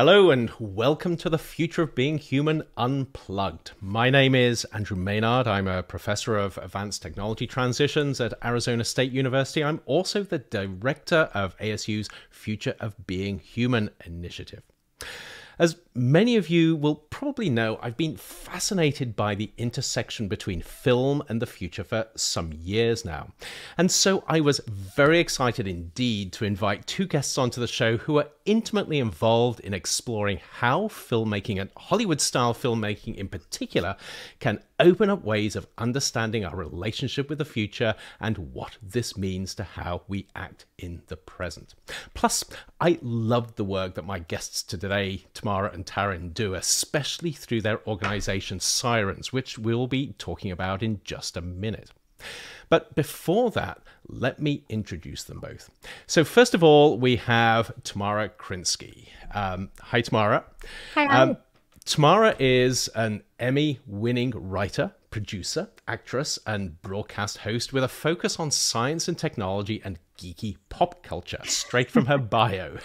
Hello and welcome to the Future of Being Human Unplugged. My name is Andrew Maynard. I'm a professor of advanced technology transitions at Arizona State University. I'm also the director of ASU's Future of Being Human initiative. As many of you will probably know, I've been fascinated by the intersection between film and the future for some years now. And so I was very excited indeed to invite two guests onto the show who are intimately involved in exploring how filmmaking and Hollywood-style filmmaking in particular can open up ways of understanding our relationship with the future and what this means to how we act in the present. Plus, I loved the work that my guests today, Tamara and Taryn, do, especially through their organization Sirens, which we'll be talking about in just a minute. But before that, let me introduce them both. So first of all, we have Tamara Krinsky. Hi, Tamara. Hi. Tamara is an Emmy-winning writer, producer, actress, and broadcast host with a focus on science and technology and geeky pop culture, straight from her bio.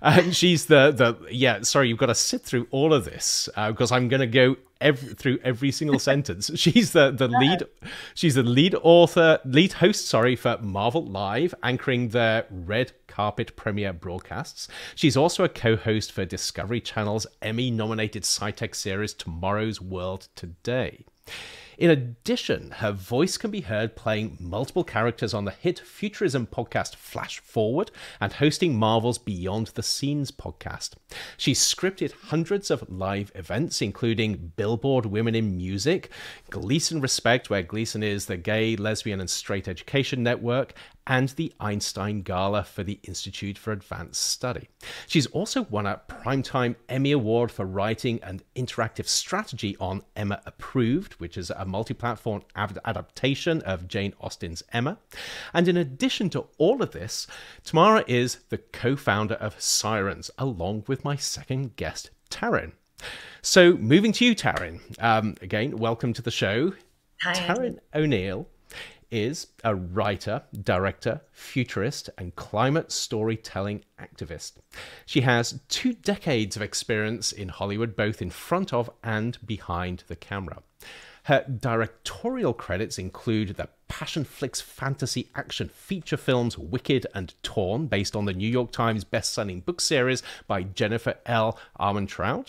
And she's sorry, you've got to sit through all of this because I'm going to go through every single sentence. She's the lead host, for Marvel Live, anchoring their red carpet premiere broadcasts. She's also a co-host for Discovery Channel's Emmy-nominated sci-tech series Tomorrow's World Today. In addition, her voice can be heard playing multiple characters on the hit futurism podcast Flash Forward and hosting Marvel's Beyond the Scenes podcast. She's scripted hundreds of live events, including Billboard Women in Music, Gleason Respect, where Gleason is the Gay, Lesbian, and Straight Education Network, and the Einstein Gala for the Institute for Advanced Study. She's also won a Primetime Emmy Award for writing and interactive strategy on Emma Approved, which is a multi-platform adaptation of Jane Austen's Emma. And in addition to all of this, Tamara is the co-founder of Sirens, along with my second guest, Taryn. So moving to you, Taryn. Again, welcome to the show. Hi. Taryn O'Neill is a writer, director, futurist, and climate storytelling activist. She has 2 decades of experience in Hollywood, both in front of and behind the camera. Her directorial credits include the Passion Flicks fantasy action feature films Wicked and Torn, based on the New York Times best-selling book series by Jennifer L. Armentrout.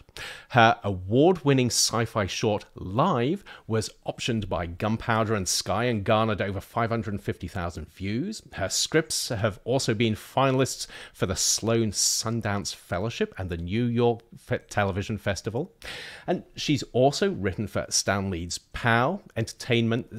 Her award-winning sci-fi short Live was optioned by Gunpowder and Sky and garnered over 550,000 views. Her scripts have also been finalists for the Sloan Sundance Fellowship and the New York Television Festival. And she's also written for Stan Lee's POW Entertainment,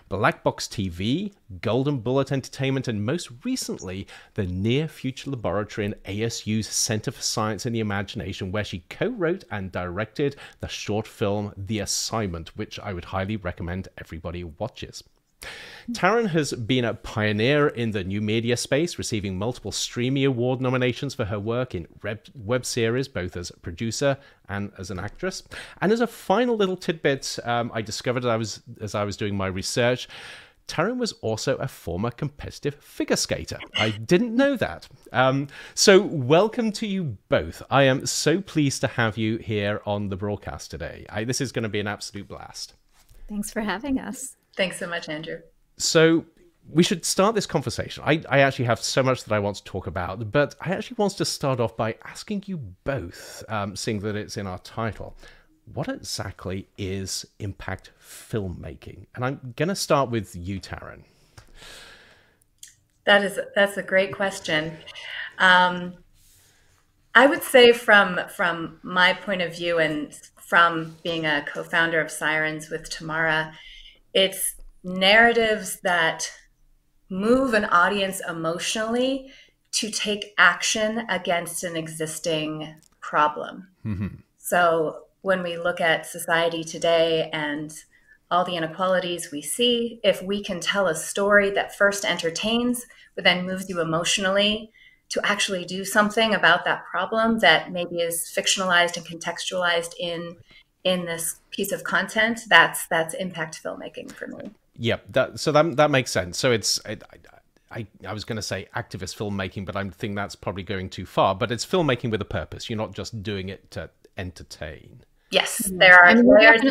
Black Box TV, Golden Bullet Entertainment, and most recently, the Near Future Laboratory and ASU's Center for Science and the Imagination, where she co-wrote and directed the short film The Assignment, which I would highly recommend everybody watches. Taryn has been a pioneer in the new media space, receiving multiple Streamy Award nominations for her work in web series, both as a producer and as an actress. And as a final little tidbit, I discovered as I was doing my research, Taryn was also a former competitive figure skater. I didn't know that. So welcome to you both. I am so pleased to have you here on the broadcast today. This is going to be an absolute blast. Thanks for having us. Thanks so much, Andrew. So we should start this conversation. I actually have so much that I want to talk about, but I actually want to start off by asking you both, seeing that it's in our title, what exactly is impact filmmaking? And I'm going to start with you, Taryn. That's a great question. I would say from my point of view and from being a co-founder of Sirens with Tamara, it's narratives that move an audience emotionally to take action against an existing problem. Mm-hmm. So when we look at society today and all the inequalities we see, if we can tell a story that first entertains, but then moves you emotionally to actually do something about that problem that maybe is fictionalized and contextualized in this piece of content, that's impact filmmaking for me. Yep. So that makes sense. So I was going to say activist filmmaking, but I think that's probably going too far. But it's filmmaking with a purpose. You're not just doing it to entertain. Yes, there are. I mean, layers.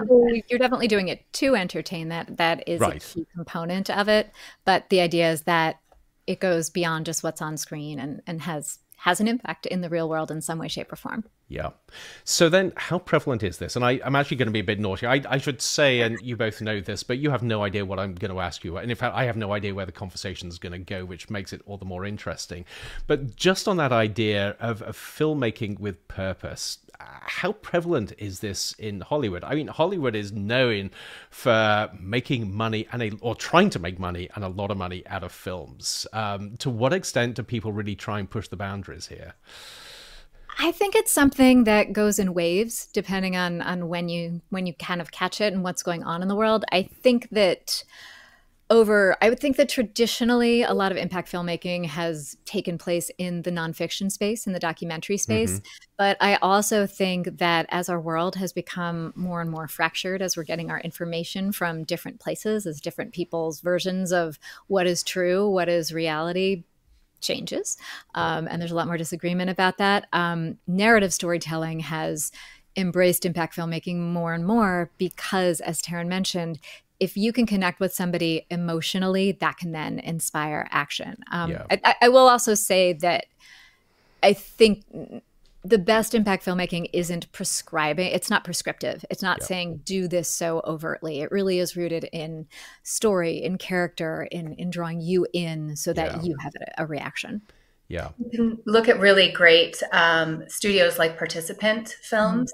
you're definitely doing it to entertain. That is a key component of it. But the idea is that it goes beyond just what's on screen and has an impact in the real world in some way, shape, or form. Yeah. So then how prevalent is this? And I'm actually going to be a bit naughty. I should say, and you both know this, but you have no idea what I'm going to ask you. And in fact, I have no idea where the conversation is going to go, which makes it all the more interesting. But just on that idea of filmmaking with purpose, how prevalent is this in Hollywood? I mean, Hollywood is known for making money or trying to make money and a lot of money out of films. To what extent do people really try and push the boundaries here? I think it's something that goes in waves, depending on when you kind of catch it and what's going on in the world. I would think that traditionally a lot of impact filmmaking has taken place in the nonfiction space, in the documentary space. But I also think that as our world has become more and more fractured, as we're getting our information from different places, as different people's versions of what is true, what is reality, changes. And there's a lot more disagreement about that. Narrative storytelling has embraced impact filmmaking more and more because, as Taryn mentioned, if you can connect with somebody emotionally, that can then inspire action. I will also say that I think the best impact filmmaking isn't prescribing. It's not prescriptive. It's not saying do this so overtly. It really is rooted in story, in character, in drawing you in so that you have a reaction. Yeah. You can look at really great studios like Participant Films.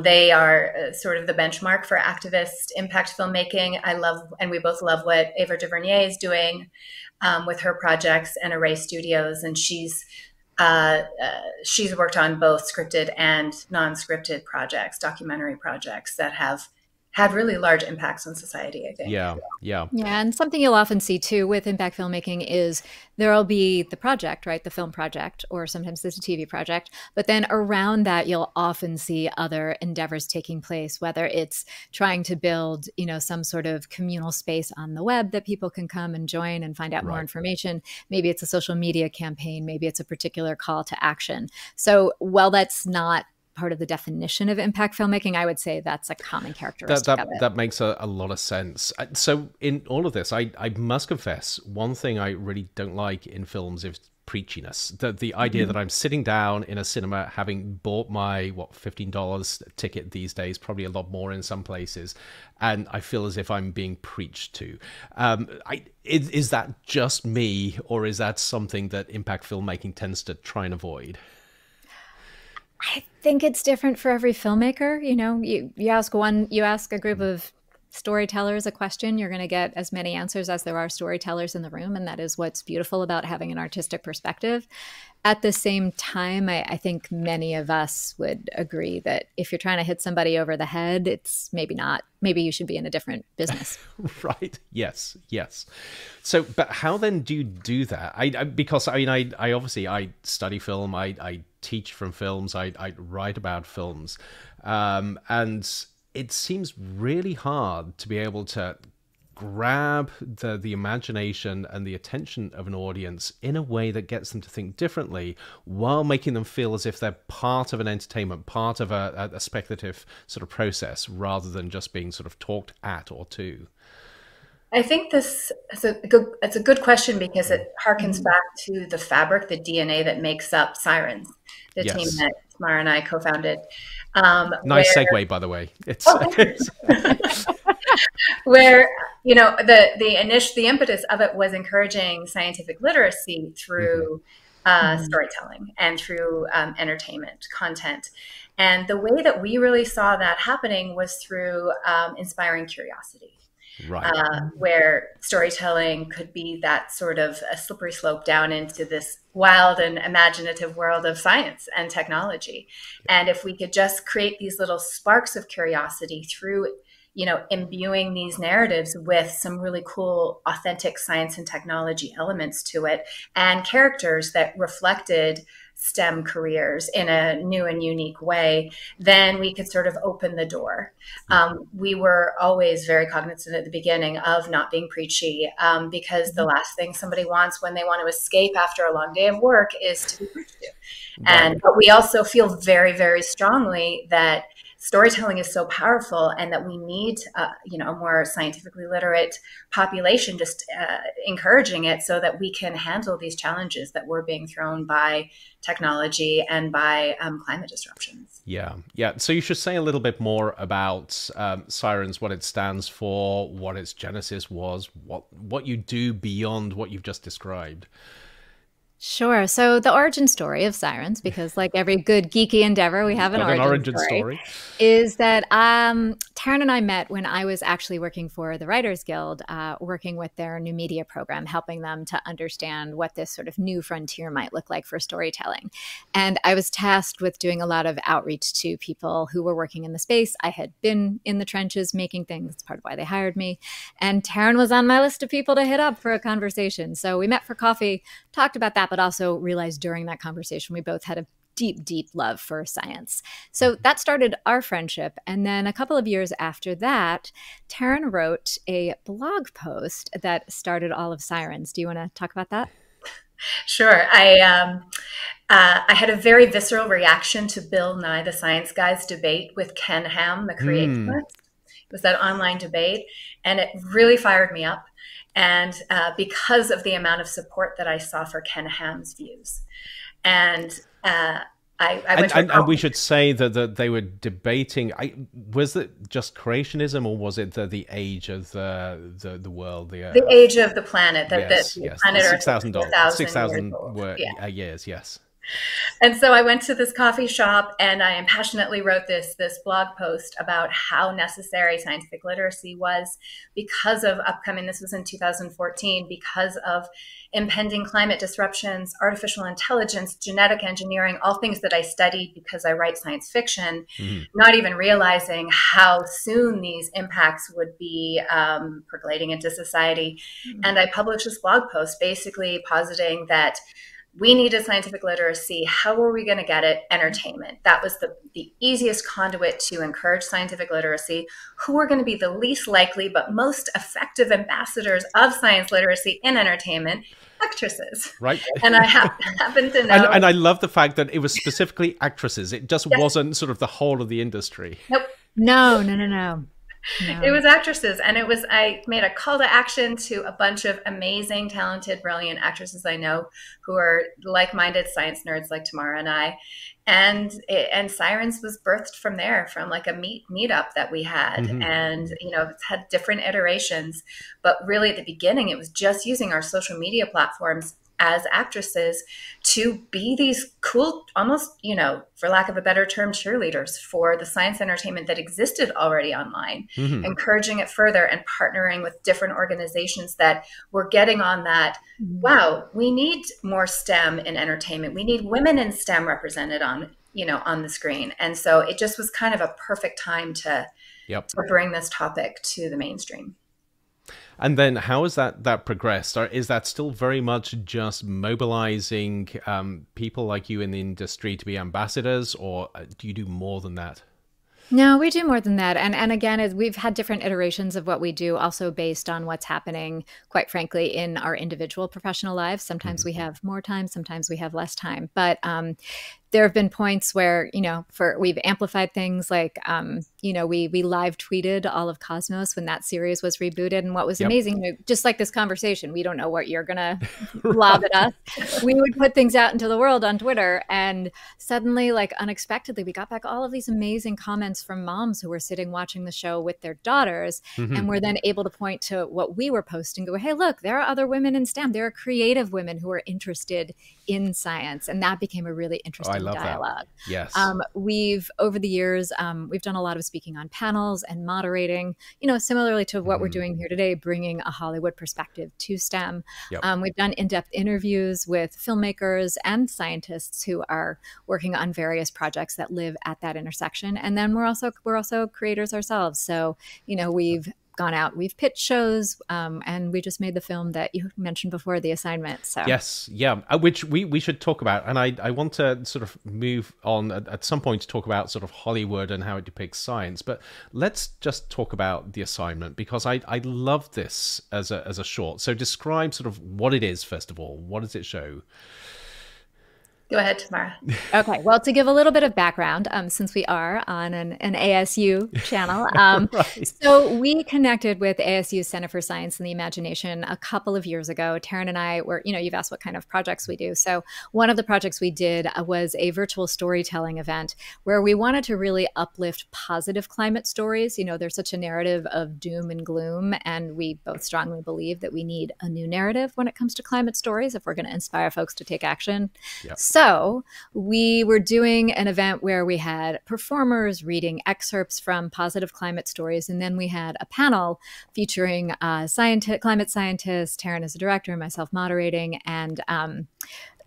They are sort of the benchmark for activist impact filmmaking. I love, and we both love what Ava DuVernay is doing with her projects and Array Studios. And she's worked on both scripted and non-scripted projects, documentary projects that have had really large impacts on society, I think. Yeah, and something you'll often see too with impact filmmaking is there'll be the project, right? The film project, or sometimes there's a TV project. But then around that, you'll often see other endeavors taking place, whether it's trying to build, some sort of communal space on the web that people can come and join and find out more information. Maybe it's a social media campaign. Maybe it's a particular call to action. So while that's not part of the definition of impact filmmaking, I would say that's a common characteristic of it. That makes a lot of sense. So in all of this, I must confess, one thing I really don't like in films is preachiness. The idea that I'm sitting down in a cinema, having bought my, $15 ticket these days, probably a lot more in some places, and I feel as if I'm being preached to. Is that just me, or is that something that impact filmmaking tends to try and avoid? I think it's different for every filmmaker. You ask a group of storytellers a question, you're going to get as many answers as there are storytellers in the room. And that is what's beautiful about having an artistic perspective. At the same time, I think many of us would agree that if you're trying to hit somebody over the head, it's maybe not. Maybe you should be in a different business. Right. Yes. So, but how then do you do that? Because I obviously I study film. I teach from films. I write about films, and it seems really hard to be able to grab the imagination and the attention of an audience in a way that gets them to think differently while making them feel as if they're part of an entertainment, part of a speculative sort of process, rather than just being sort of talked at or to. I think it's a good question because it harkens back to the fabric, the DNA that makes up Sirens, the team that Tamara and I co-founded. Nice segue, by the way. Where the impetus of it was encouraging scientific literacy through storytelling and through entertainment content. And the way that we really saw that happening was through inspiring curiosity. Right. Where storytelling could be that sort of a slippery slope down into this wild and imaginative world of science and technology. And if we could just create these little sparks of curiosity through, imbuing these narratives with some really cool, authentic science and technology elements to it, and characters that reflected STEM careers in a new and unique way, then we could sort of open the door. We were always very cognizant at the beginning of not being preachy, because the last thing somebody wants when they want to escape after a long day of work is to be preached to. And but we also feel very, very strongly that storytelling is so powerful, and that we need, you know, a more scientifically literate population, just encouraging it so that we can handle these challenges that we're being thrown by technology and by climate disruptions. Yeah, yeah. So you should say a little bit more about Sirens, what it stands for, what its genesis was, what you do beyond what you've just described. Sure. So the origin story of Sirens, because like every good geeky endeavor, we have an origin story, is that Taryn and I met when I was actually working for the Writers Guild, working with their new media program, helping them to understand what this sort of new frontier might look like for storytelling. And I was tasked with doing a lot of outreach to people who were working in the space. I had been in the trenches making things. That's part of why they hired me. And Taryn was on my list of people to hit up for a conversation. So we met for coffee, talked about that, but also realized during that conversation we both had a deep, deep love for science. So that started our friendship. And then a couple of years after that, Taryn wrote a blog post that started all of Sirens. Do you want to talk about that? Sure. I had a very visceral reaction to Bill Nye the Science Guy's debate with Ken Ham, the creationist. It was that online debate, and it really fired me up. And because of the amount of support that I saw for Ken Ham's views. And I went to and we should say that they were debating. Was it just creationism, or was it the age of the world, the age of the planet? Yes, the yes, planet Earth 6,000 years. Yes. And so I went to this coffee shop, and I passionately wrote this blog post about how necessary scientific literacy was because of upcoming, this was in 2014, because of impending climate disruptions, artificial intelligence, genetic engineering, all things that I studied because I write science fiction, not even realizing how soon these impacts would be percolating into society. And I published this blog post basically positing that we needed scientific literacy. How were we going to get it? Entertainment. That was the easiest conduit to encourage scientific literacy. Who were going to be the least likely but most effective ambassadors of science literacy in entertainment? Actresses. Right. And I happen to know. And I love the fact that it was specifically actresses. It just wasn't sort of the whole of the industry. Nope. No. It was actresses, and I made a call to action to a bunch of amazing, talented, brilliant actresses I know who are like-minded science nerds like Tamara and I. And Sirens was birthed from there, from like a meetup that we had. And, you know, it's had different iterations, but really at the beginning, it was just using our social media platforms as actresses to be these cool, almost, you know, for lack of a better term, cheerleaders for the science entertainment that existed already online, encouraging it further and partnering with different organizations that were getting on that. Wow, we need more STEM in entertainment. We need women in STEM represented on, you know, on the screen. And so it just was kind of a perfect time to bring this topic to the mainstream. And then how has that progressed? Or is that still very much just mobilizing people like you in the industry to be ambassadors, or do you do more than that? No, we do more than that. And again, we've had different iterations of what we do, also based on what's happening, quite frankly, in our individual professional lives. Sometimes we have more time, sometimes we have less time. But there have been points where, you know, we've amplified things like, you know, we live tweeted all of Cosmos when that series was rebooted. And what was amazing, just like this conversation, we don't know what you're going to lob at us. We would put things out into the world on Twitter, and suddenly, like unexpectedly, we got back all of these amazing comments from moms who were sitting watching the show with their daughters, and were then able to point to what we were posting, go, hey, look, there are other women in STEM. There are creative women who are interested in science. And that became a really interesting dialogue. That. Yes. We've, over the years, we've done a lot of speaking on panels and moderating, you know, similarly to what we're doing here today, bringing a Hollywood perspective to STEM. We've done in-depth interviews with filmmakers and scientists who are working on various projects that live at that intersection. And then we're also creators ourselves. So, you know, we've gone out, we've pitched shows, and we just made the film that you mentioned before, The Assignment. So yes, yeah, which we should talk about, and I want to sort of move on at some point to talk about sort of Hollywood and how it depicts science, but let's just talk about The Assignment, because I love this as a short. So describe sort of what it is first of all. What does it show? Go ahead, Tamara. Okay, well, to give a little bit of background, since we are on an ASU channel, Right. so we connected with ASU Center for Science and the Imagination a couple of years ago. Taryn and I were, you've asked what kind of projects we do. So one of the projects we did was a virtual storytelling event where we wanted to really uplift positive climate stories. There's such a narrative of doom and gloom, and we both strongly believe that we need a new narrative when it comes to climate stories if we're going to inspire folks to take action. Yep. So we were doing an event where we had performers reading excerpts from positive climate stories, and then we had a panel featuring climate scientists, Taryn as a director, myself moderating, and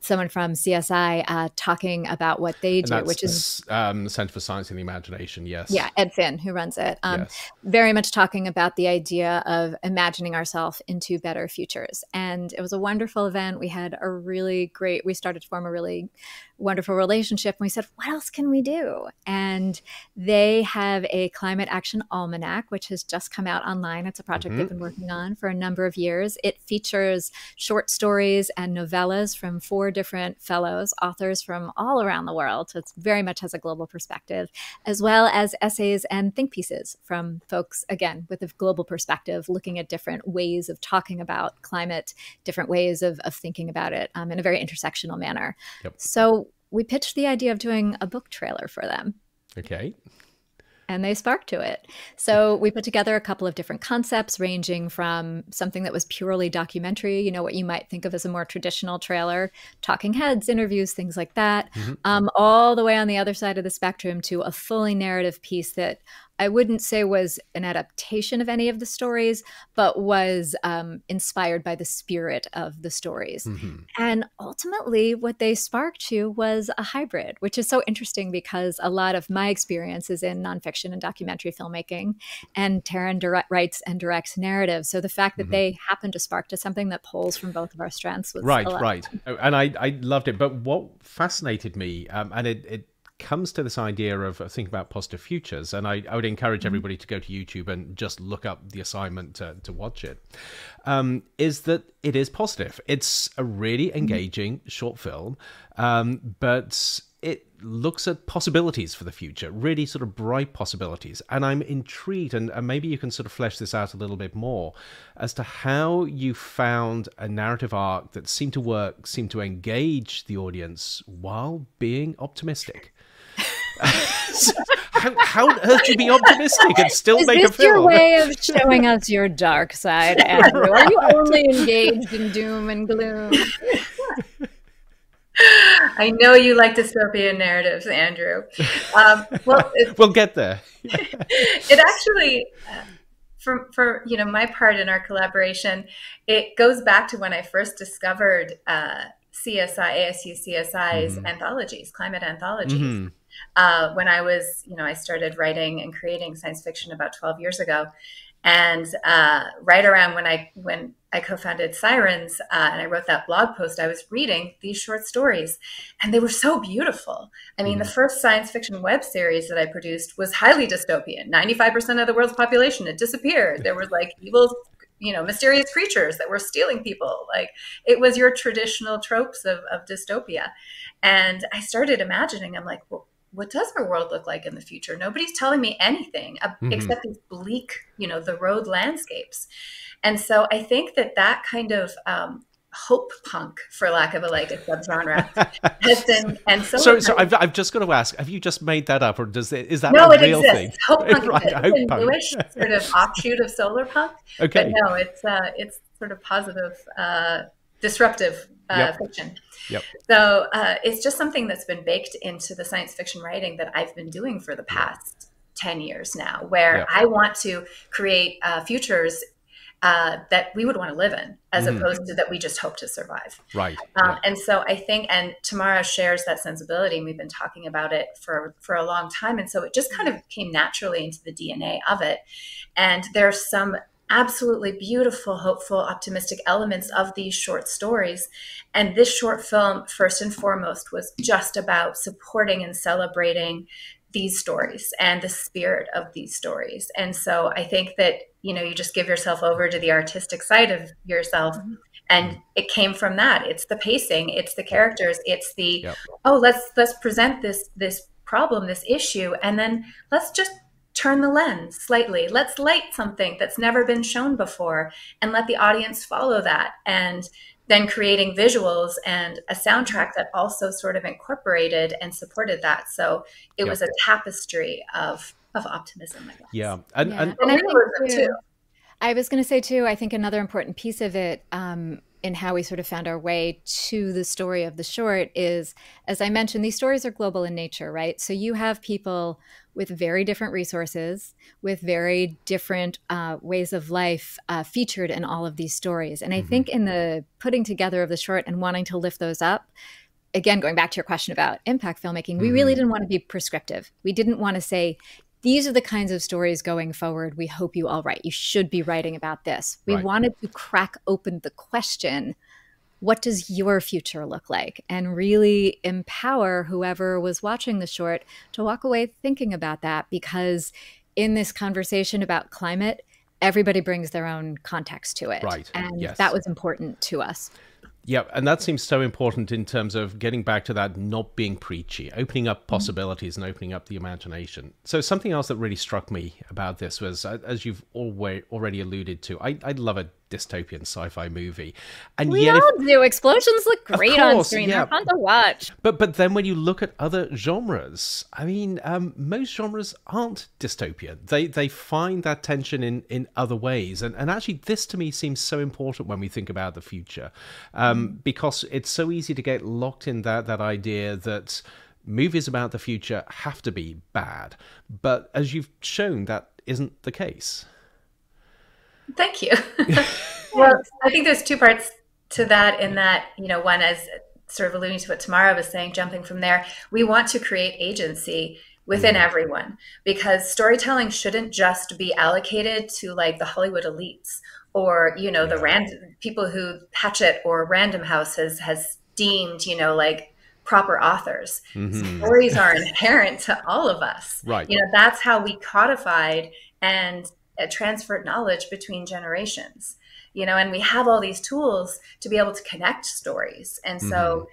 someone from CSI talking about what they do, which is the Center for Science and the Imagination. Yes. Yeah, Ed Finn, who runs it. Yes. Very much talking about the idea of imagining ourselves into better futures. And it was a wonderful event. We had we started to form a really wonderful relationship. And we said, what else can we do? And they have a climate action almanac, which has just come out online. It's a project they've been working on for a number of years. It features short stories and novellas from 4 different fellows, authors from all around the world. So it's very much has a global perspective, as well as essays and think pieces from folks, again, with a global perspective, looking at different ways of talking about climate, different ways of thinking about it in a very intersectional manner. Yep. So we pitched the idea of doing a book trailer for them. Okay. And they sparked to it. So we put together a couple of different concepts, ranging from something that was purely documentary, what you might think of as a more traditional trailer, talking heads, interviews, things like that, all the way on the other side of the spectrum to a fully narrative piece that I wouldn't say was an adaptation of any of the stories, but was inspired by the spirit of the stories. And ultimately, what they sparked to was a hybrid, which is so interesting because a lot of my experience is in nonfiction and documentary filmmaking, and Taryn writes and directs narrative. So the fact that they happened to spark to something that pulls from both of our strengths was right. And I loved it. But what fascinated me, and it comes to this idea of thinking about positive futures, and I would encourage everybody to go to YouTube and just look up The Assignment to watch it, is that it is positive. It's a really engaging short film, but it looks at possibilities for the future, really sort of bright possibilities. And I'm intrigued, and maybe you can sort of flesh this out a little bit more, as to how you found a narrative arc that seemed to work, seemed to engage the audience while being optimistic. How on earth do you be optimistic and still make a film? Is this your way of showing us your dark side, Andrew? Are you only engaged in doom and gloom? I know you like dystopian narratives, Andrew. Well, we'll get there. It actually, for my part in our collaboration, it goes back to when I first discovered ASU CSI's anthologies, climate anthologies. When I was, I started writing and creating science fiction about 12 years ago. And right around when I co-founded Sirens and I wrote that blog post, I was reading these short stories, and they were so beautiful. I mean, the first science fiction web series that I produced was highly dystopian. 95% of the world's population had disappeared. There were like evil, mysterious creatures that were stealing people. Like, it was your traditional tropes of dystopia. And I started imagining, I'm like, well, what does our world look like in the future? Nobody's telling me anything except these bleak, the road landscapes. And so I think that kind of hope punk, for lack of a subgenre, has been. And so I've just got to ask: have you just made that up, or is that no? A It real exists. thing? Hope punk Right, is hope a punk. newish sort of offshoot of solar punk. Okay, but no, it's sort of positive, disruptive fiction. Yep. So it's just something that's been baked into the science fiction writing that I've been doing for the past 10 years now, where I want to create futures that we would want to live in, as opposed to that we just hope to survive. Right. And so I think, and Tamara shares that sensibility, and we've been talking about it for a long time. And so it just kind of came naturally into the DNA of it. And there's some absolutely beautiful, hopeful, optimistic elements of these short stories. And this short film, first and foremost, was just about supporting and celebrating these stories and the spirit of these stories. And so I think that, you just give yourself over to the artistic side of yourself. And it came from that. It's the pacing, it's the characters, it's the, let's present this problem, this issue, and then let's just turn the lens slightly. Let's light something that's never been shown before and let the audience follow that. And then creating visuals and a soundtrack that also sort of incorporated and supported that. So it was a tapestry of optimism, I guess. Yeah. And I think too, I was going to say too, I think another important piece of it in how we sort of found our way to the story of the short is, as I mentioned, these stories are global in nature, right? So you have people with very different resources, with very different ways of life featured in all of these stories. And I think in the putting together of the short and wanting to lift those up, again, going back to your question about impact filmmaking, we really didn't want to be prescriptive. We didn't want to say, these are the kinds of stories going forward we hope you all write. You should be writing about this. We wanted to crack open the question, what does your future look like? And really empower whoever was watching the short to walk away thinking about that, because in this conversation about climate, everybody brings their own context to it. Right. And that was important to us. Yeah, and that seems so important in terms of getting back to that not being preachy, opening up possibilities and opening up the imagination. So something else that really struck me about this was, as you've already alluded to, I love a dystopian sci-fi movie. And we all do. Explosions look great on screen. They're fun to watch. But then when you look at other genres, I mean, most genres aren't dystopian. They find that tension in other ways. And actually, this to me seems so important when we think about the future, because it's so easy to get locked in that idea that movies about the future have to be bad. But as you've shown, that isn't the case. Thank you. Well, I think there's two parts to that, in that, one, as sort of alluding to what Tamara was saying, jumping from there, we want to create agency within everyone, because storytelling shouldn't just be allocated to like the Hollywood elites or, the random people who Hatchet or Random House has deemed, like proper authors. Stories are inherent to all of us. Right. That's how we codified and transferred knowledge between generations, and we have all these tools to be able to connect stories. And so,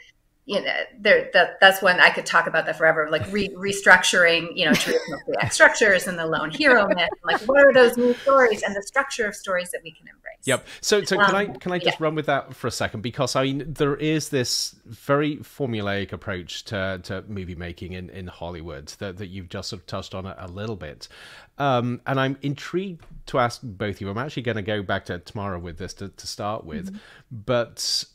that's when I could talk about that forever, like restructuring, traditional 3-act structures and the lone hero myth. Like, what are those new stories and the structure of stories that we can embrace? Yep. So can I just run with that for a second? Because I mean, there is this very formulaic approach to movie making in Hollywood that you've just sort of touched on a little bit. And I'm intrigued to ask both of you. I'm actually going to go back to Tamara with this to start with. But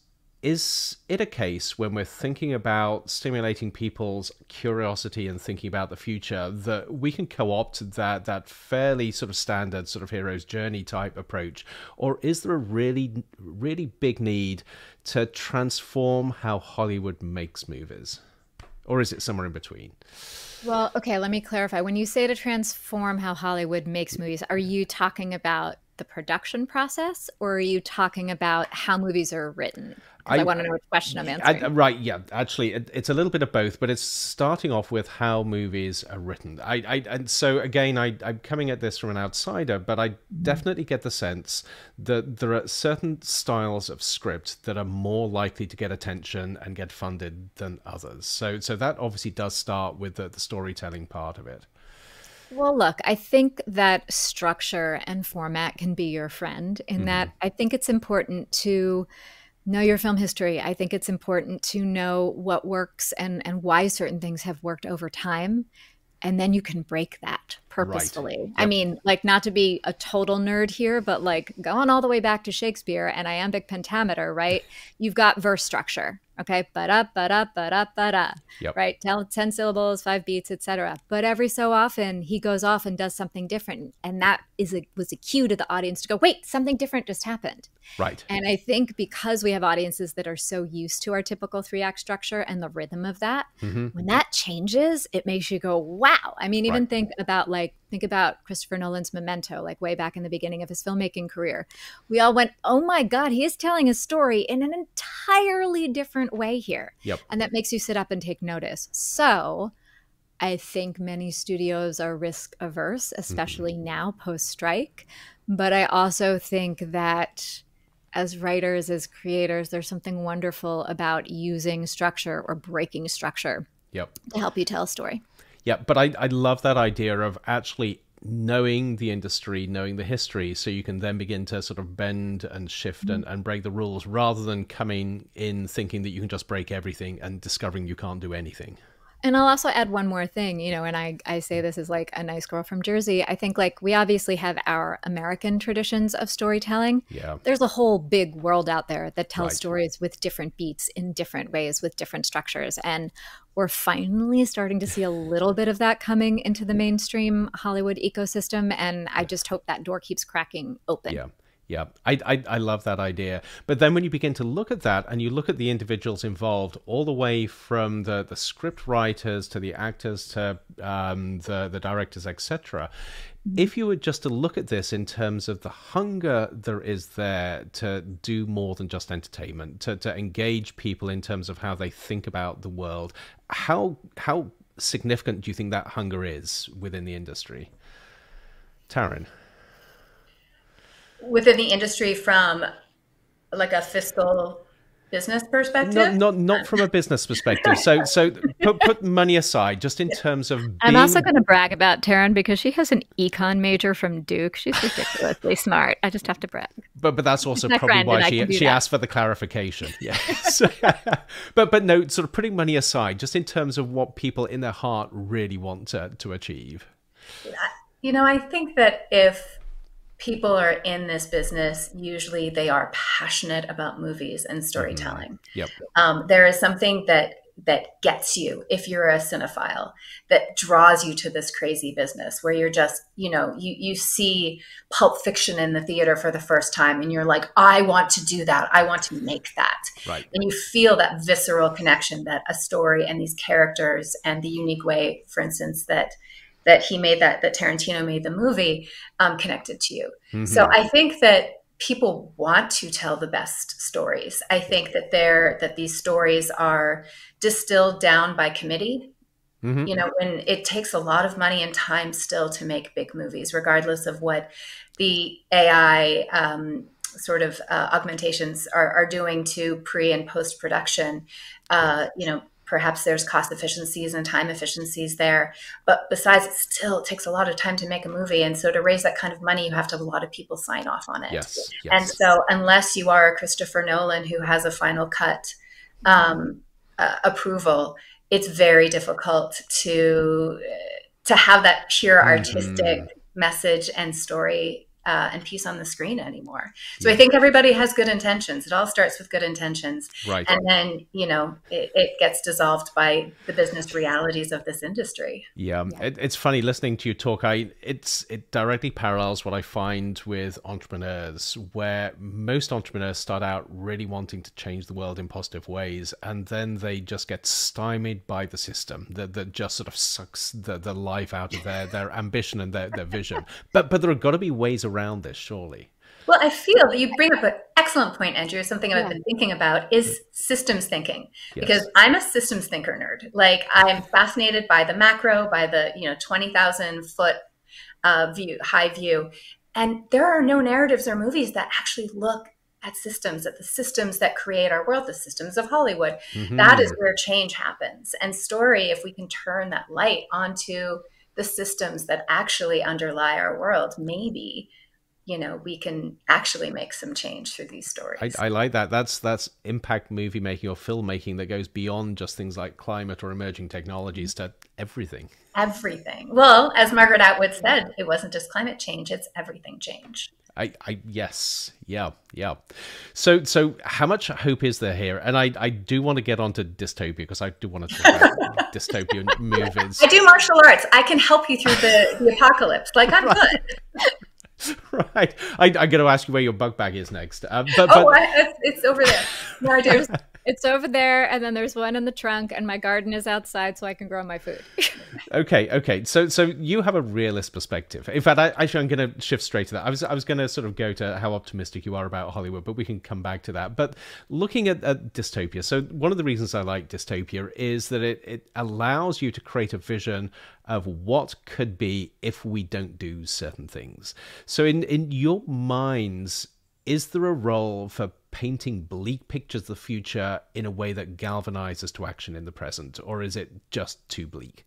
is it a case, when we're thinking about stimulating people's curiosity and thinking about the future, that we can co-opt that fairly sort of standard sort of hero's journey type approach? Or is there a really, really big need to transform how Hollywood makes movies? Or is it somewhere in between? Well, okay, let me clarify. When you say to transform how Hollywood makes movies, are you talking about the production process, or are you talking about how movies are written? I want to know which question I'm answering. Right, yeah. Actually, it's a little bit of both, but it's starting off with how movies are written. And so, again, I'm coming at this from an outsider, but I definitely get the sense that there are certain styles of script that are more likely to get attention and get funded than others. So that obviously does start with the storytelling part of it. Well, look, I think that structure and format can be your friend, in that I think it's important to know your film history. I think it's important to know what works and why certain things have worked over time. And then you can break that purposefully. Right. Yep. I mean, like, not to be a total nerd here, but like going all the way back to Shakespeare and iambic pentameter, right? You've got verse structure. Okay, ba-da, ba-da, ba-da, ba-da, Yep. right? 10 syllables, 5 beats, etc. But every so often he goes off and does something different. And that was a cue to the audience to go, wait, something different just happened. Right. And I think because we have audiences that are so used to our typical 3-act structure and the rhythm of that, when that changes, it makes you go, wow. I mean, even think about Christopher Nolan's Memento, like way back in the beginning of his filmmaking career. We all went, oh my God, he is telling a story in an entirely different way here. Yep. And that makes you sit up and take notice. So I think many studios are risk averse, especially now post-strike. But I also think that as writers, as creators, there's something wonderful about using structure or breaking structure to help you tell a story. Yeah, but I love that idea of actually knowing the industry, knowing the history, so you can then begin to sort of bend and shift and break the rules, rather than coming in thinking that you can just break everything and discovering you can't do anything. And I'll also add one more thing, and I say this as like a nice girl from Jersey. I think like we obviously have our American traditions of storytelling. Yeah. There's a whole big world out there that tells stories with different beats in different ways with different structures. And we're finally starting to see a little bit of that coming into the mainstream Hollywood ecosystem. And I just hope that door keeps cracking open. Yeah. Yeah, I love that idea. But then when you begin to look at that and you look at the individuals involved, all the way from the script writers to the actors to the directors, etc., if you were just to look at this in terms of the hunger there is there to do more than just entertainment, to engage people in terms of how they think about the world, how significant do you think that hunger is within the industry? Taryn? Within the industry from like a fiscal business perspective? Not from a business perspective. So put money aside, just in terms of being... I'm also going to brag about Taryn because she has an econ major from Duke. She's ridiculously smart. I just have to brag. But that's also probably why she asked for the clarification. Yeah. But no, sort of putting money aside, just in terms of what people in their heart really want to achieve. I think that if people are in this business, usually they are passionate about movies and storytelling. Yep. There is something that gets you, if you're a cinephile, that draws you to this crazy business where you're just, you see Pulp Fiction in the theater for the first time and you're like, I want to do that. I want to make that. Right. And you feel that visceral connection that a story and these characters and the unique way, for instance, that he made that Tarantino made the movie connected to you. So I think that people want to tell the best stories. I think that these stories are distilled down by committee. When it takes a lot of money and time still to make big movies, regardless of what the AI augmentations are doing to pre and post production. Perhaps there's cost efficiencies and time efficiencies there. But besides, it takes a lot of time to make a movie. And so to raise that kind of money, you have to have a lot of people sign off on it. Yes. And so unless you are a Christopher Nolan who has a final cut approval, it's very difficult to have that pure artistic message and story and piece on the screen anymore. So I think everybody has good intentions. It all starts with good intentions. Right. And then, it gets dissolved by the business realities of this industry. Yeah. It's funny listening to you talk. It directly parallels what I find with entrepreneurs, where most entrepreneurs start out really wanting to change the world in positive ways, and then they just get stymied by the system that just sort of sucks the life out of their ambition and their vision. But there have got to be ways around this, surely. Well, I feel that you bring up an excellent point, Andrew. Something I've been thinking about is systems thinking, because I'm a systems thinker nerd. Like, I'm fascinated by the macro, by the 20,000 foot high view, and there are no narratives or movies that actually look at the systems that create our world, the systems of Hollywood. That is where change happens. And story, if we can turn that light onto the systems that actually underlie our world, maybe you know, we can actually make some change through these stories. I like that. That's impact movie making or filmmaking that goes beyond just things like climate or emerging technologies to everything. Everything. Well, as Margaret Atwood said, it wasn't just climate change, it's everything change. Yes. Yeah. So how much hope is there here? And I do want to get onto dystopia, because I do want to talk about dystopian movies. I do martial arts. I can help you through the apocalypse. Like, I'm good. Right. I'm going to ask you where your bug bag is next. It's over there. No, I do. It's over there, and then there's one in the trunk, and my garden is outside so I can grow my food. Okay. So you have a realist perspective. In fact, I'm going to shift straight to that. I was going to sort of go to how optimistic you are about Hollywood, but we can come back to that. But looking at dystopia, so one of the reasons I like dystopia is that it allows you to create a vision of what could be if we don't do certain things. So in your minds, is there a role for painting bleak pictures of the future in a way that galvanizes to action in the present, or is it just too bleak?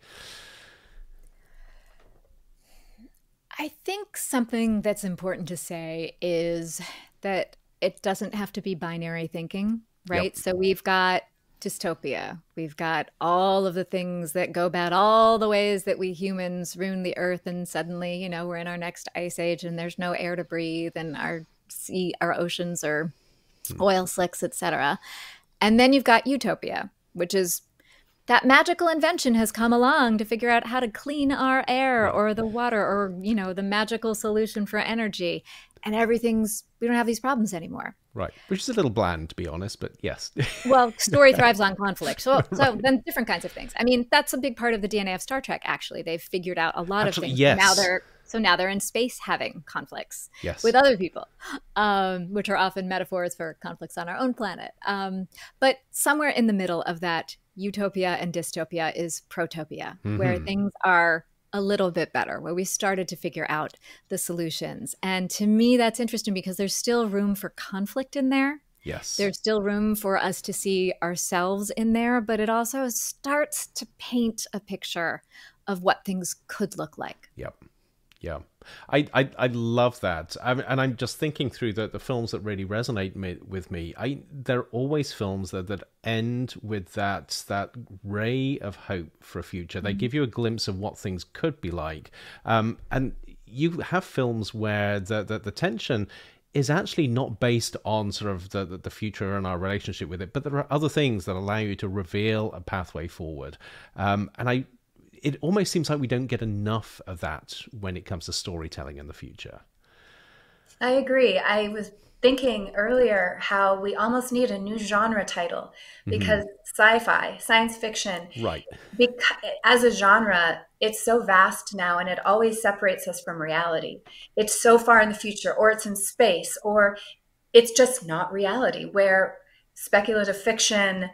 I think something that's important to say is that it doesn't have to be binary thinking, right? Yep. So we've got dystopia. We've got all of the things that go bad, all the ways that we humans ruin the earth, and suddenly, you know, we're in our next ice age and there's no air to breathe, and our oceans are oil slicks, etc. And then you've got utopia, which is that magical invention has come along to figure out how to clean our air or the water, or, you know, the magical solution for energy, and we don't have these problems anymore. Right. Which is a little bland, to be honest, but yes. Well, story thrives on conflict. So then different kinds of things. I mean, that's a big part of the DNA of Star Trek, actually. They've figured out a lot of things. Yes. Now they're in space having conflicts yes. with other people, which are often metaphors for conflicts on our own planet. But somewhere in the middle of that utopia and dystopia is protopia, where things are a little bit better, where we started to figure out the solutions. And to me, that's interesting because there's still room for conflict in there. Yes. There's still room for us to see ourselves in there, but it also starts to paint a picture of what things could look like. Yep. Yeah, I love that. And I'm just thinking through the films that really resonate with me. They're always films that end with that ray of hope for a future. They give you a glimpse of what things could be like. And you have films where the tension is actually not based on sort of the future and our relationship with it, but there are other things that allow you to reveal a pathway forward. It almost seems like we don't get enough of that when it comes to storytelling in the future. I agree. I was thinking earlier how we almost need a new genre title, because sci-fi, science fiction, right? As a genre, it's so vast now, and it always separates us from reality. It's so far in the future, or it's in space, or it's just not reality, where speculative fiction,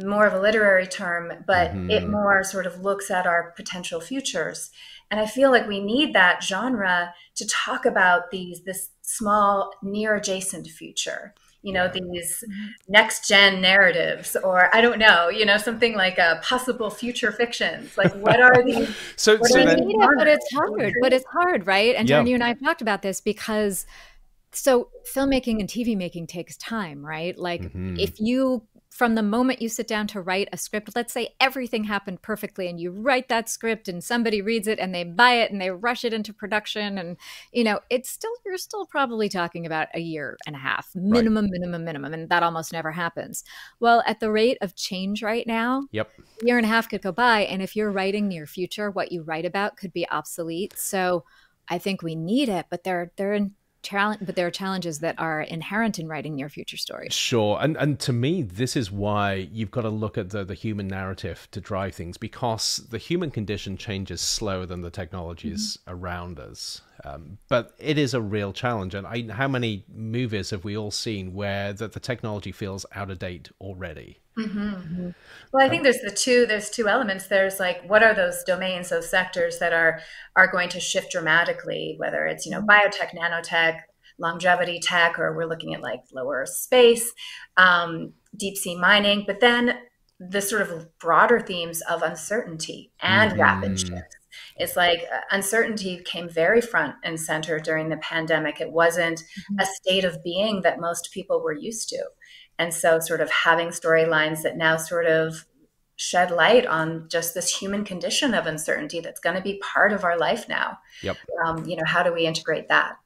more of a literary term, but it more sort of looks at our potential futures. And I feel like we need that genre to talk about this small, near adjacent future, you know, these next gen narratives, or I don't know, you know, something like a possible future fictions. Like, what are these? But it's hard, right? And Taryn, you and I have talked about this because filmmaking and TV making takes time, right? Like if you, from the moment you sit down to write a script, let's say everything happened perfectly and you write that script and somebody reads it and they buy it and they rush it into production, and, you know, you're still probably talking about a year and a half, minimum. And that almost never happens. Well, at the rate of change right now, a year and a half could go by. And if you're writing near future, what you write about could be obsolete. So I think we need it, but there are challenges that are inherent in writing near future stories. Sure. And to me, this is why you've got to look at the human narrative to drive things, because the human condition changes slower than the technologies around us. But it is a real challenge. And how many movies have we all seen where the technology feels out of date already? Well, I think there's two elements. There's like, what are those domains, those sectors that are going to shift dramatically, whether it's, you know, biotech, nanotech, longevity tech, or we're looking at like lower space, deep sea mining, but then the sort of broader themes of uncertainty and rapid shifts. It's like uncertainty came very front and center during the pandemic. It wasn't a state of being that most people were used to. And so sort of having storylines that now sort of shed light on just this human condition of uncertainty that's going to be part of our life now. Yep. How do we integrate that?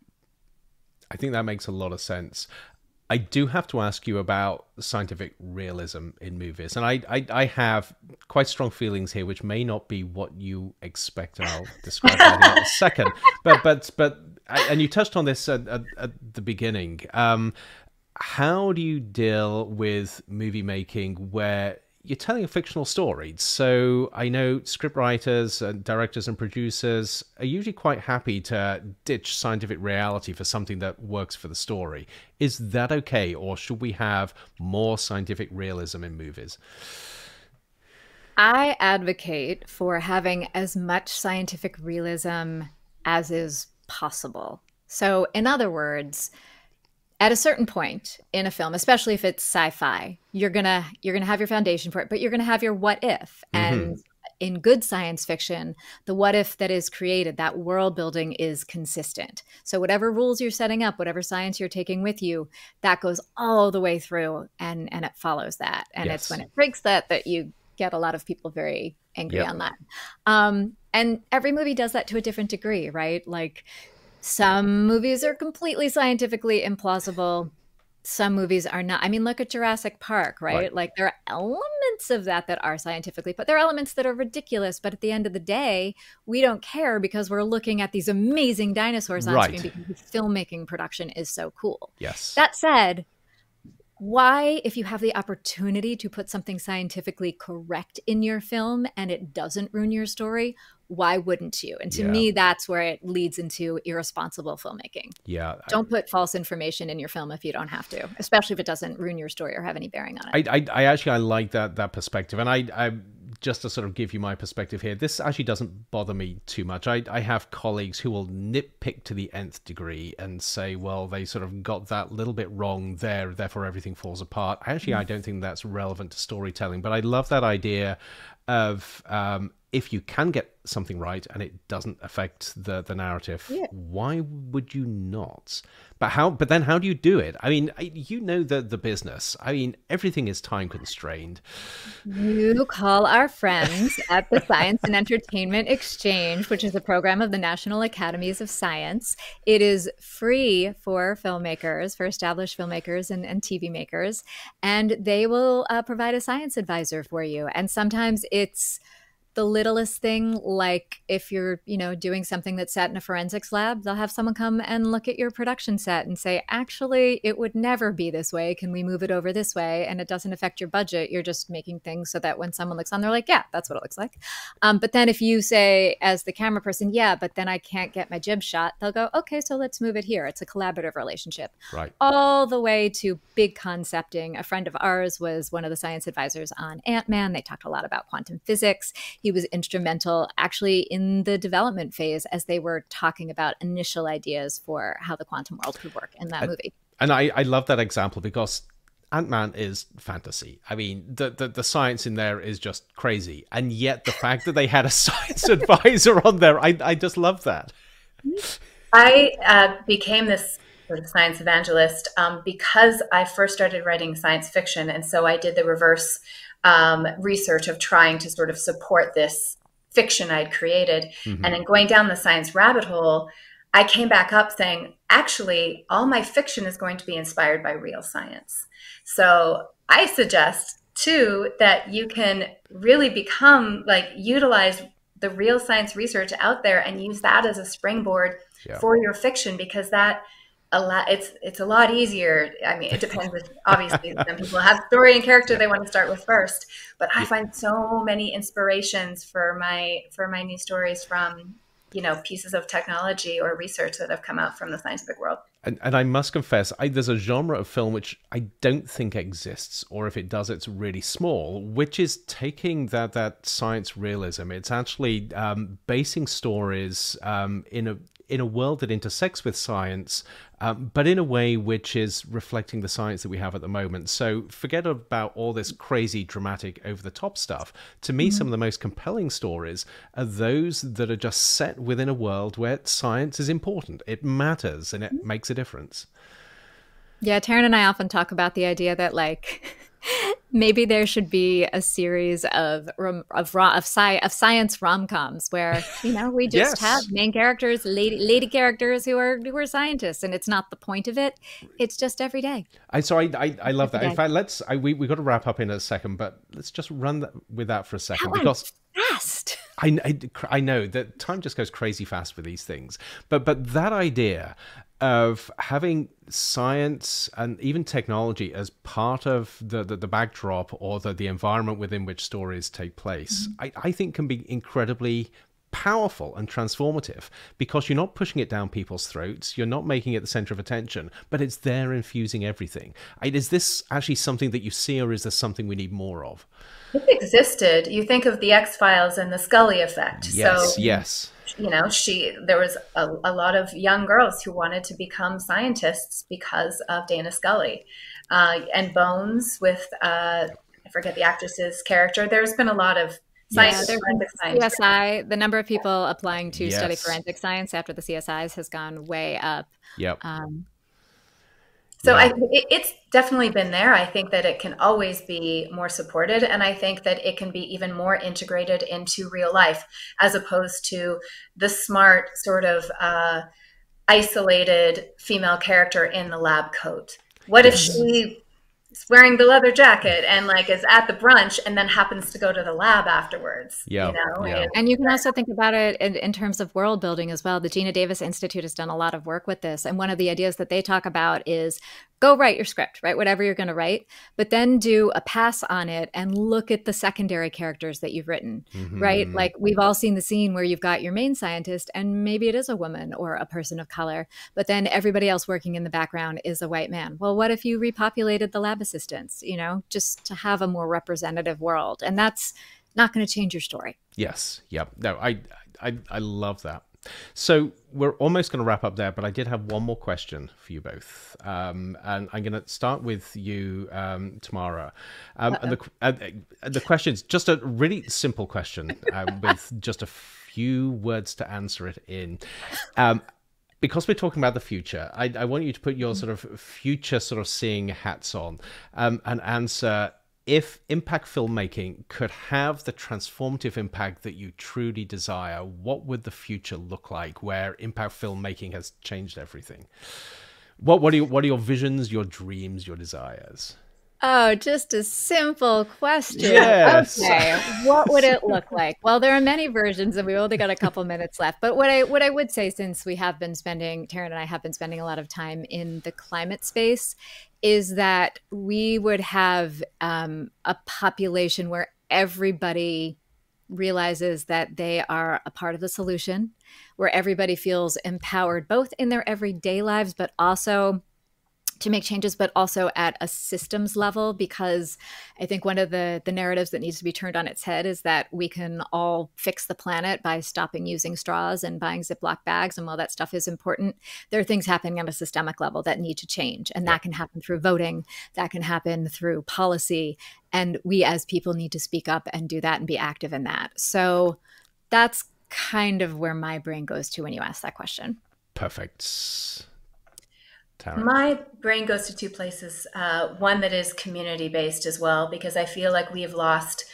I think that makes a lot of sense. I do have to ask you about scientific realism in movies. And I have quite strong feelings here, which may not be what you expect. And I'll describe that in a second. But and you touched on this at the beginning. How do you deal with movie making where you're telling a fictional story? So I know scriptwriters and directors and producers are usually quite happy to ditch scientific reality for something that works for the story. Is that okay, or should we have more scientific realism in movies? I advocate for having as much scientific realism as is possible. So in other words, at a certain point in a film, especially if it's sci-fi, you're gonna have your foundation for it, but you're gonna have your what if. And in good science fiction, the what if that is created, that world building is consistent. So whatever rules you're setting up, whatever science you're taking with you, that goes all the way through, and it follows that. And it's when it breaks that you get a lot of people very angry on that. And every movie does that to a different degree, right? Like, some movies are completely scientifically implausible. Some movies are not. I mean, look at Jurassic Park, right? Like, there are elements of that are scientifically, but there are elements that are ridiculous. But at the end of the day, we don't care because we're looking at these amazing dinosaurs on screen because the filmmaking production is so cool. Yes. That said, why, if you have the opportunity to put something scientifically correct in your film and it doesn't ruin your story, why wouldn't you? And to me, that's where it leads into irresponsible filmmaking. Yeah. Don't put false information in your film if you don't have to, especially if it doesn't ruin your story or have any bearing on it. I like that perspective. And I just to sort of give you my perspective here, this actually doesn't bother me too much. I have colleagues who will nitpick to the nth degree and say, well, they sort of got that little bit wrong there, therefore everything falls apart. I don't think that's relevant to storytelling, but I love that idea of if you can get something right and it doesn't affect the narrative, why would you not? But then how do you do it? I mean, you know the business. I mean, everything is time constrained. You call our friends at the Science and Entertainment Exchange, which is a program of the National Academies of Science. It is free for filmmakers, for established filmmakers and TV makers, and they will provide a science advisor for you. And sometimes it's the littlest thing, like if you're, doing something that's set in a forensics lab, they'll have someone come and look at your production set and say, actually, it would never be this way. Can we move it over this way? And it doesn't affect your budget. You're just making things so that when someone looks on, they're like, yeah, that's what it looks like. But then if you say, as the camera person, yeah, but then I can't get my jib shot, they'll go, okay, so let's move it here. It's a collaborative relationship. Right. All the way to big concepting. A friend of ours was one of the science advisors on Ant-Man. They talked a lot about quantum physics. He was instrumental actually in the development phase as they were talking about initial ideas for how the quantum world could work in that movie. And I love that example because Ant-Man is fantasy. I mean, the science in there is just crazy. And yet the fact that they had a science advisor on there, I just love that. I became this sort of science evangelist because I first started writing science fiction. And so I did the reverse research of trying to sort of support this fiction I'd created. And in going down the science rabbit hole, I came back up saying, actually, all my fiction is going to be inspired by real science. So I suggest, too, that you can really utilize the real science research out there and use that as a springboard for your fiction, because it's a lot easier. I mean, it depends. Obviously, some people have story and character they want to start with first, but I find so many inspirations for my new stories from pieces of technology or research that have come out from the scientific world. And I must confess, there's a genre of film which I don't think exists, or if it does, it's really small, which is taking that science realism. It's actually basing stories in in a world that intersects with science, but in a way which is reflecting the science that we have at the moment. So forget about all this crazy, dramatic, over-the-top stuff. To me, some of the most compelling stories are those that are just set within a world where science is important. It matters and it makes a difference. Yeah, Taryn and I often talk about the idea that, like, maybe there should be a series of science rom-coms where, you know, we just have main characters, lady characters who are scientists, and it's not the point of it. It's just every day. I love that. In fact, we got to wrap up in a second, but let's just run with that for a second, because fast. I know that time just goes crazy fast with these things, but that idea of having science and even technology as part of the backdrop or the environment within which stories take place, I think can be incredibly powerful and transformative, because you're not pushing it down people's throats, you're not making it the center of attention, but it's there infusing everything. Is this actually something that you see, or is this something we need more of? It existed. You think of the X-Files and the Scully effect. Yes, so, yes. You know, there was a lot of young girls who wanted to become scientists because of Dana Scully. And Bones with, I forget the actress's character. There's been a lot of forensic science. CSI, the number of people applying to study forensic science after the CSIs has gone way up. Yep. So it's definitely been there. I think that it can always be more supported. And I think that it can be even more integrated into real life, as opposed to the smart sort of isolated female character in the lab coat. What if she is wearing the leather jacket and like is at the brunch and then happens to go to the lab afterwards? Yeah. You know? Yeah. And you can also think about it in terms of world building as well. The Gina Davis Institute has done a lot of work with this. And one of the ideas that they talk about is go write your script, write whatever you're going to write, but then do a pass on it and look at the secondary characters that you've written, right? Like we've all seen the scene where you've got your main scientist and maybe it is a woman or a person of color, but then everybody else working in the background is a white man. Well, what if you repopulated the lab assistants, you know, just to have a more representative world? And that's not going to change your story. Yes. Yep. No, I love that. So we're almost going to wrap up there, but I did have one more question for you both. And I'm going to start with you, Tamara. And the question is just a really simple question with just a few words to answer it in. Because we're talking about the future, I want you to put your sort of future sort of seeing hats on and answer, if impact filmmaking could have the transformative impact that you truly desire, what would the future look like where impact filmmaking has changed everything? What are your visions, your dreams, your desires? Oh, just a simple question. Yes. Okay. What would it look like? Well, there are many versions and we've only got a couple minutes left. But what I would say, since we have been spending, Taryn and I have been spending a lot of time in the climate space, is that we would have a population where everybody realizes that they are a part of the solution, where everybody feels empowered, both in their everyday lives, but also to make changes, but also at a systems level, because I think one of the narratives that needs to be turned on its head is that we can all fix the planet by stopping using straws and buying Ziploc bags. And while that stuff is important, there are things happening on a systemic level that need to change. And that can happen through voting, that can happen through policy. And we as people need to speak up and do that and be active in that. So that's kind of where my brain goes to when you ask that question. Perfect. Taryn. My brain goes to two places. One that is community-based as well, because I feel like we've lost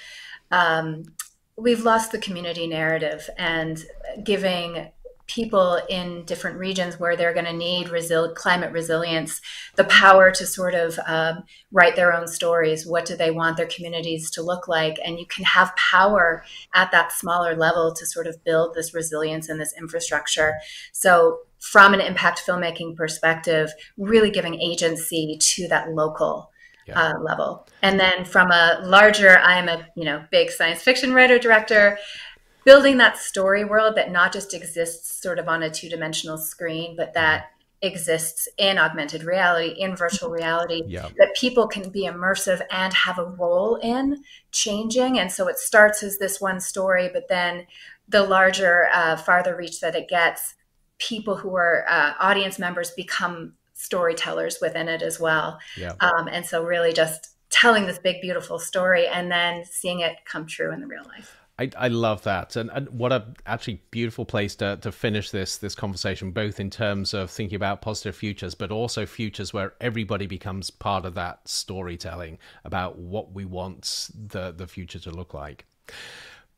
the community narrative, and giving people in different regions where they're going to need climate resilience the power to sort of write their own stories. What do they want their communities to look like? And you can have power at that smaller level to sort of build this resilience and this infrastructure. So from an impact filmmaking perspective, really giving agency to that local level. And then from a larger, I'm a big science fiction writer, director, building that story world that not just exists sort of on a two-dimensional screen, but that exists in augmented reality, in virtual reality, that people can be immersive and have a role in changing. And so it starts as this one story, but then the larger, farther reach that it gets people who are audience members become storytellers within it as well. Yeah. And so really just telling this big, beautiful story and then seeing it come true in the real life. I love that. And what a actually beautiful place to finish this conversation, both in terms of thinking about positive futures, but also futures where everybody becomes part of that storytelling about what we want the future to look like.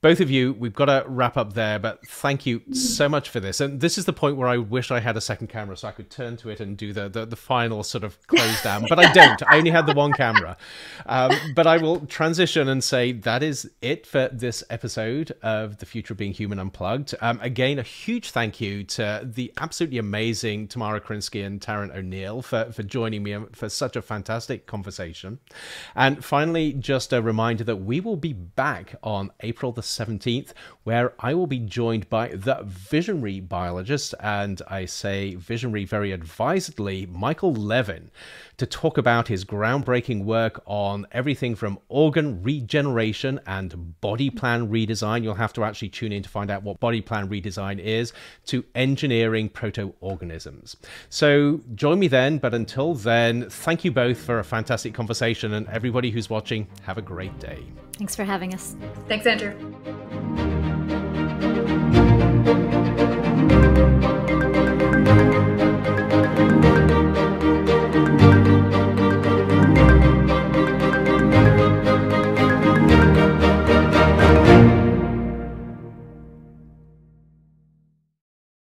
Both of you, we've got to wrap up there, but thank you so much for this. And this is the point where I wish I had a second camera so I could turn to it and do the final sort of close down, but I don't. I only had the one camera. But I will transition and say that is it for this episode of The Future of Being Human Unplugged. Again, a huge thank you to the absolutely amazing Tamara Krinsky and Taryn O'Neill for joining me for such a fantastic conversation. And finally, just a reminder that we will be back on April the 17th, where I will be joined by the visionary biologist, and I say visionary very advisedly, Michael Levin, to talk about his groundbreaking work on everything from organ regeneration and body plan redesign. You'll have to actually tune in to find out what body plan redesign is, to engineering proto-organisms. So join me then, but until then, thank you both for a fantastic conversation, and everybody who's watching, have a great day. Thanks for having us. Thanks, Andrew.